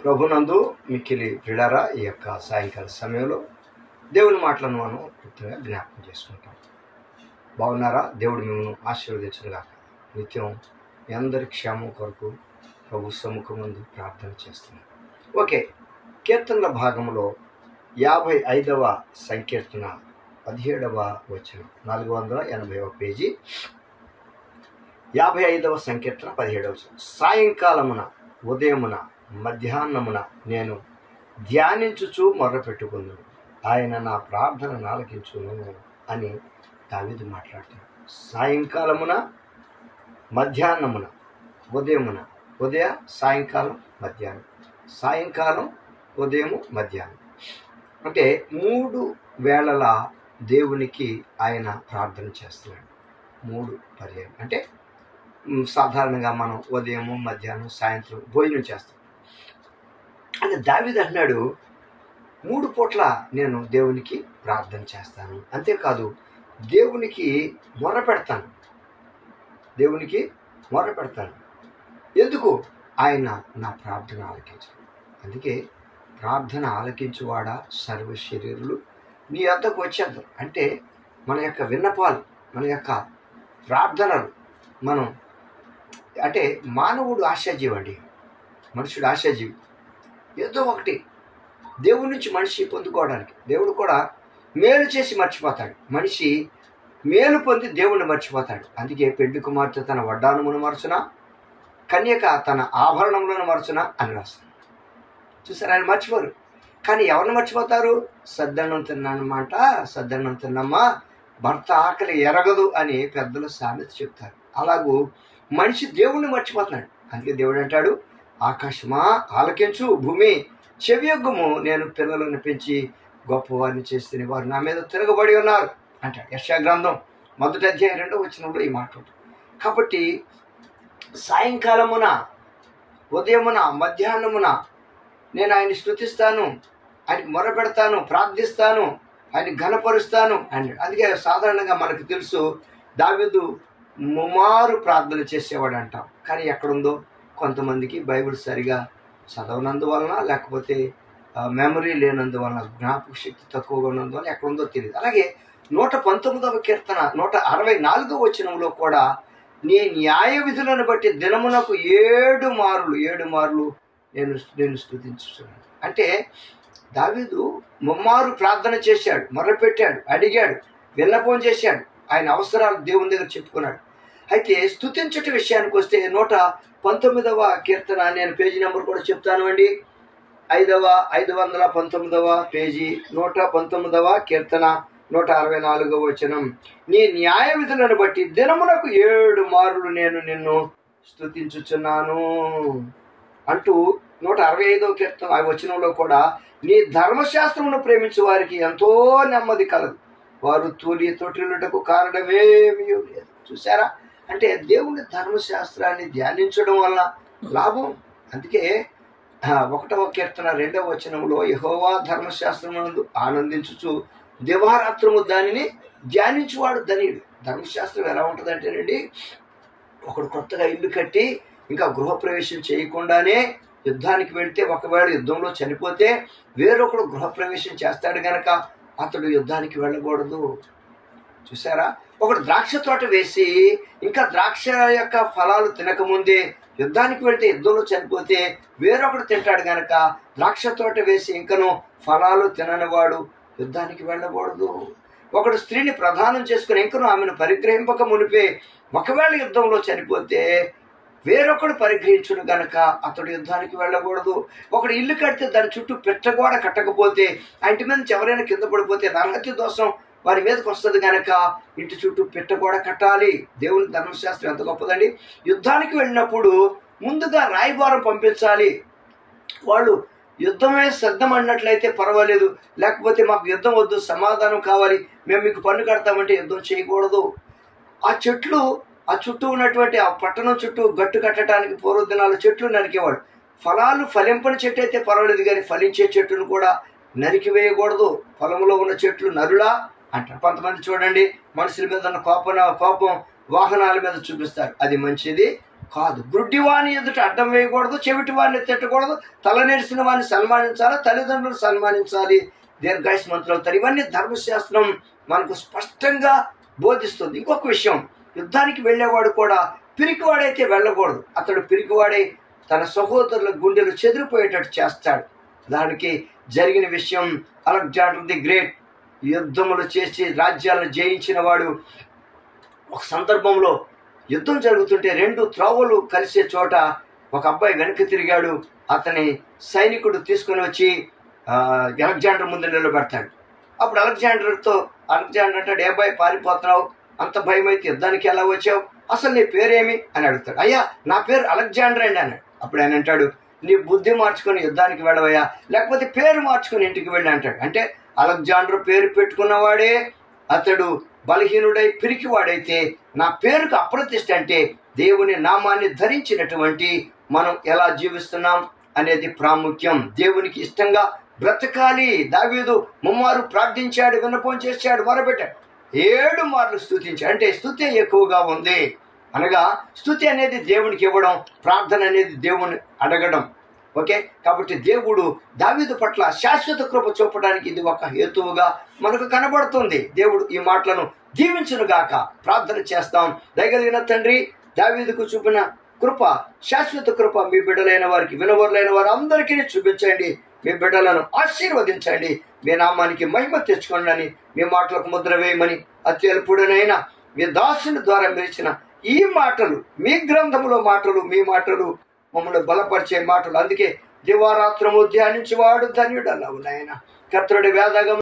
ప్రభునందు మిక్కిలి ప్రియులారా, ఈ యొక్క సాయంకాల సమయంలో దేవుని మాటలను మనం పూర్తిగా జ్ఞాపకం చేసుకుంటాం. బాగున్నారా? దేవుడు మిమ్మల్ని ఆశీర్వదించునుగాక. నిత్యం మీ అందరి క్షేమం కొరకు ప్రభు సముఖమందు ప్రార్థన చేస్తున్నాం. ఓకే, కీర్తనల భాగంలో 55వ సంకీర్తన 17వ వచనం, 480వ పేజీ, 55వ సంకీర్తన 17వ వచనం. సాయంకాలమున, ఉదయమున, మధ్యాహ్నమున నేను ధ్యానించుచు మొర్రపెట్టుకుందును, ఆయన నా ప్రార్థన ఆలకించును అని దావీదు మాట్లాడుతాడు. సాయంకాలమున, మధ్యాహ్నమున, ఉదయమున, సాయంకాలం, మధ్యాహ్నం, సాయంకాలం, ఉదయము, మధ్యాహ్నం, అంటే 3 వేళల దేవునికి ఆయన ప్రార్థన చేస్తున్నాడు. 3 పర్యాయం. అంటే సాధారణంగా మనం ఉదయము, మధ్యాహ్నం, సాయంత్రం భోజనం చేస్తాం. అంటే దావీదు అంటున్నాడు, 3 పూట్ల నేను దేవునికి ప్రార్థన చేస్తాను. అంతేకాదు, దేవునికి మొర్ర పెడతాను. ఎందుకు? ఆయన నా ప్రార్థన ఆలకించు. అందుకే ప్రార్థన ఆలకించువాడా సర్వ శరీరులు నీ వద్దకు వచ్చేద్దాం. అంటే మన యొక్క విన్నపాలు, మన యొక్క ప్రార్థనలు మనం, అంటే మానవుడు ఆశాజీవి అండి, మనుషుడు ఆశాజీవి. ఏదో ఒకటి దేవుడి నుంచి మనిషి పొందుకోవడానికి. దేవుడు కూడా మేలు చేసి మర్చిపోతాడు, మనిషి మేలు పొంది దేవుణ్ణి మర్చిపోతాడు. అందుకే పెళ్లి కుమార్తె తన వడ్డానమును మరచున, కన్యక తన ఆభరణములను మరచున అని రాస్తాడు. చూసారు, ఆయన మర్చిపోరు. కానీ ఎవరిని మర్చిపోతారు? సద్దన్నం తిన్నానమాట, సద్దన్నం తిన్నమ్మా, భర్త ఆకలి ఎరగదు అని పెద్దలు సామెత చెప్తారు. అలాగూ మనిషి దేవుణ్ణి మర్చిపోతున్నాడు. అందుకే దేవుడు అంటాడు, ఆకాశమా ఆలకించు, భూమి చెవియొగ్గుము, నేను పిల్లలను పెంచి గొప్పవారిని చేస్తే వారు నా మీద తిరగబడి ఉన్నారు అంటాడు. యెషయా గ్రంథం 1వ అధ్యాయం 2వ వచనంలో ఈ మాట ఉంటుంది. కాబట్టి సాయంకాలమున, ఉదయమున, మధ్యాహ్నమున నేను ఆయన స్తుతిస్తాను, ఆయనకి మొరపెడతాను, ప్రార్థిస్తాను, ఆయన ఘనపరుస్తాను అన్నాడు. అందుకే సాధారణంగా మనకు తెలుసు, దావీదు ముమారు ప్రార్థన చేసేవాడు అంటాం. కానీ ఎక్కడుందో కొంతమందికి బైబిల్ సరిగా చదవనందువలన, లేకపోతే మెమరీ లేనందువలన, జ్ఞాపక శక్తి తక్కువగా ఉన్నందువలన ఎక్కడుందో తెలియదు. అలాగే 119వ కీర్తన 164వ వచనంలో కూడా, నీ న్యాయ విధులను బట్టి దినమునకు 7 మార్లు నేను స్తుతించుతున్నాను. అంటే దావీదు ముమ్మారు ప్రార్థన చేశాడు, మొర్రపెట్టాడు, అడిగాడు, విన్నపం చేశాడు, ఆయన అవసరాలు దేవుని దగ్గర చెప్పుకున్నాడు. అయితే స్తుతించుట విషయానికి వస్తే 119వ కీర్తన, నేను పేజీ నెంబర్ కూడా చెప్తాను అండి, 519వ పేజీ, 119వ కీర్తన 164వ వచనం. నీ న్యాయ విధులను బట్టి దినమునకు 7 మార్లు నేను నిన్ను స్తుతించుచున్నాను అంటూ 165వ కీర్తన ఆ వచనంలో కూడా, నీ ధర్మశాస్త్రమును ప్రేమించు వారికి ఎంతో నెమ్మది కలదు, వారు తొట్టిల్లుటకు కారణమేమీ లేదు. చూసారా? అంటే దేవుని ధర్మశాస్త్రాన్ని ధ్యానించడం వల్ల లాభం. అందుకే 1వ కీర్తన 2వ వచనంలో, యెహోవా ధర్మశాస్త్రమునందు ఆనందించుచు దివారాత్రము దానిని ధ్యానించువాడు ధన్యుడు. ధర్మశాస్త్రం ఎలా ఉంటుందంటేనండి, ఒకడు కొత్తగా ఇల్లు కట్టి ఇంకా గృహప్రవేశం చేయకుండానే యుద్ధానికి వెళితే, ఒకవేళ యుద్ధంలో చనిపోతే వేరొకడు గృహప్రవేశం చేస్తాడు గనక అతడు యుద్ధానికి వెళ్ళకూడదు. చూసారా? ఒకడు ద్రాక్ష తోట వేసి ఇంకా ద్రాక్ష యొక్క ఫలాలు తినకముందే యుద్ధానికి వెళ్తే, యుద్ధంలో చనిపోతే వేరొకడు తింటాడు గనక ద్రాక్ష తోట వేసి ఇంకను ఫలాలు తిననివాడు యుద్ధానికి వెళ్ళకూడదు. ఒకడు స్త్రీని ప్రదానం చేసుకుని ఇంకను ఆమెను పరిగ్రహింపక మునిపే ఒకవేళ యుద్ధంలో చనిపోతే వేరొకడు పరిగ్రహించుడు గనక అతడు యుద్ధానికి వెళ్ళకూడదు. ఒకడు ఇల్లు కడితే దాని చుట్టూ పెట్టగోడ కట్టకపోతే, ఆ ఇంటి మీద నుంచి ఎవరైనా కింద పడిపోతే నరహత్య దోషం వారి మీదకి వస్తుంది కనుక ఇంటి చుట్టూ పెట్టగోడ కట్టాలి. దేవుని ధర్మశాస్త్రం ఎంత గొప్పదండి. యుద్ధానికి వెళ్ళినప్పుడు ముందుగా రాయబారం పంపించాలి. వాళ్ళు యుద్ధమే సిద్ధం అన్నట్లయితే పర్వాలేదు, లేకపోతే మాకు యుద్ధం వద్దు, సమాధానం కావాలి, మేము మీకు పన్ను కడతామంటే యుద్ధం చేయకూడదు. ఆ చెట్లు, ఆ చుట్టూ ఉన్నటువంటి ఆ పట్టణం చుట్టూ గట్టు కట్టడానికి పూర్వదినాల చెట్లు నరికేవాడు. ఫలాలు ఫలింపని చెట్టు అయితే పర్వాలేదు, కానీ ఫలించే చెట్టును కూడా నరికివేయకూడదు. పొలంలో ఉన్న చెట్లు నరులా అంటారు. కొంతమంది చూడండి, మనుషుల మీద ఉన్న కోపం వాహనాల మీద చూపిస్తారు. అది మంచిది కాదు. గుడ్డివాని ఎదుట అడ్డం వేయకూడదు, చెవిటి వాడిని తిట్టకూడదు, తల నెరిసిన వాడిని సన్మానించాలి, తల్లిదండ్రులు సన్మానించాలి, దీర్ఘాయుష్మంతులు అవుతారు. ఇవన్నీ ధర్మశాస్త్రం మనకు స్పష్టంగా బోధిస్తుంది. ఇంకొక విషయం, యుద్ధానికి వెళ్ళేవాడు కూడా పిరికివాడైతే వెళ్ళకూడదు. అతడు పిరికివాడై తన సహోదరుల గుండెలు చెదిరిపోయేటట్టు చేస్తాడు. దానికి జరిగిన విషయం, అలెగ్జాండర్ ది గ్రేట్ యుద్ధములు చేసి రాజ్యాలను జయించిన వాడు. ఒక సందర్భంలో యుద్ధం జరుగుతుంటే 2 త్రోవలు కలిసే చోట ఒక అబ్బాయి వెనక్కి తిరిగాడు. అతని సైనికుడు తీసుకొని వచ్చి అలెగ్జాండర్ ముందు నిలబెడతాడు. అప్పుడు అలెగ్జాండర్ అంటాడు, ఏ అబ్బాయి పారిపోతున్నావు, అంత భయం అయితే యుద్ధానికి ఎలా వచ్చావు, అసలు నీ పేరేమి అని అడుగుతాడు. అయ్యా నా పేరు అలెగ్జాండర్ అండి అన్నాడు. అప్పుడు ఆయన అంటాడు, నీ బుద్ధి మార్చుకొని యుద్ధానికి వెళ్ళవయ్యా, లేకపోతే పేరు మార్చుకొని ఇంటికి వెళ్ళి అంటాడు. అంటే అలెగ్జాండర్ పేరు పెట్టుకున్నవాడే అతడు బలహీనుడై పిరికివాడైతే నా పేరుకు అప్రతిష్ఠ. అంటే దేవుని నామాన్ని ధరించినటువంటి మనం ఎలా జీవిస్తున్నాం అనేది ప్రాముఖ్యం. దేవునికి ఇష్టంగా బ్రతకాలి. దావీదు 3 మార్లు ప్రార్థించాడు, విన్నపం చేశాడు, మొరపెట్టాడు, 7 మార్లు స్తుతించాడు. అంటే స్తుతి ఎక్కువగా ఉంది. అనగా స్తుతి అనేది దేవునికి ఇవ్వడం, ప్రార్థన అనేది దేవుని అడగడం. ఓకే, కాబట్టి దేవుడు దావీదు పట్ల శాశ్వత కృప చూపడానికి ఇది ఒక హేతువుగా మనకు కనబడుతుంది. దేవుడు ఈ మాటలను దీవించునుగాక. ప్రార్థన చేస్తాం. దయగలిగిన తండ్రి, దావీదుకు చూపిన కృప, శాశ్వత కృప మీ బిడ్డలైన వారికి, వినవర్లైన వారు అందరికీ చూపించండి. మీ బిడ్డలను ఆశీర్వదించండి. మీ నామానికి మహిమ తెచ్చుకోండి అని మీ మాటలకు ముద్ర వేయమని అత్యల్పుడనైనా మీ దాసుని ద్వారా మెరిచిన ఈ మాటలు, మీ గ్రంథములో మాటలు, మీ మాటలు మమ్మల్ని బలపరిచే మాటలు. అందుకే దివారాత్రము ధ్యానించి వాడు ధన్యుడు అన్నావు నాయన. కర్తరుడి వేదగం